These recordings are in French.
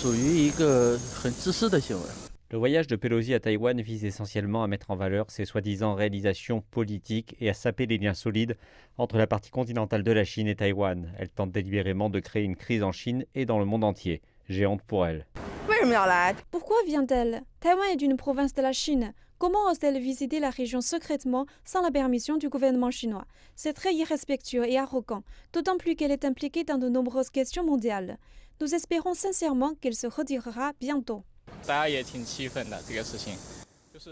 Le voyage de Pelosi à Taïwan vise essentiellement à mettre en valeur ses soi-disant réalisations politiques et à saper les liens solides entre la partie continentale de la Chine et Taïwan. Elle tente délibérément de créer une crise en Chine et dans le monde entier. Géante pour elle. Pourquoi vient-elle? Taïwan est une province de la Chine. Comment ose-t-elle visiter la région secrètement sans la permission du gouvernement chinois? C'est très irrespectueux et arrogant, d'autant plus qu'elle est impliquée dans de nombreuses questions mondiales. Nous espérons sincèrement qu'elle se retirera bientôt.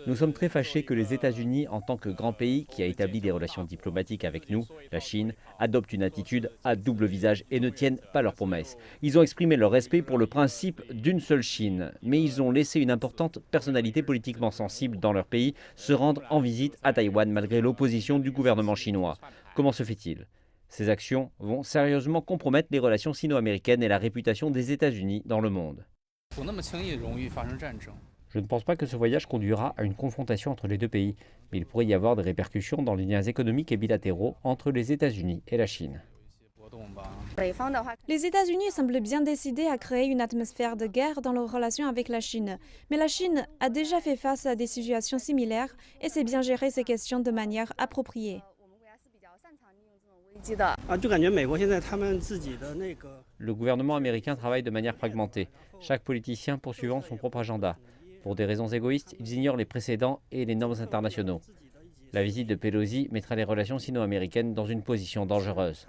Nous sommes très fâchés que les États-Unis, en tant que grand pays qui a établi des relations diplomatiques avec nous, la Chine, adoptent une attitude à double visage et ne tiennent pas leurs promesses. Ils ont exprimé leur respect pour le principe d'une seule Chine, mais ils ont laissé une importante personnalité politiquement sensible dans leur pays se rendre en visite à Taïwan malgré l'opposition du gouvernement chinois. Comment se fait-il? Ces actions vont sérieusement compromettre les relations sino-américaines et la réputation des États-Unis dans le monde. Je ne pense pas que ce voyage conduira à une confrontation entre les deux pays, mais il pourrait y avoir des répercussions dans les liens économiques et bilatéraux entre les États-Unis et la Chine. Les États-Unis semblent bien décidés à créer une atmosphère de guerre dans leurs relations avec la Chine. Mais la Chine a déjà fait face à des situations similaires et sait bien gérer ces questions de manière appropriée. Le gouvernement américain travaille de manière fragmentée, chaque politicien poursuivant son propre agenda. Pour des raisons égoïstes, ils ignorent les précédents et les normes internationaux. La visite de Pelosi mettra les relations sino-américaines dans une position dangereuse.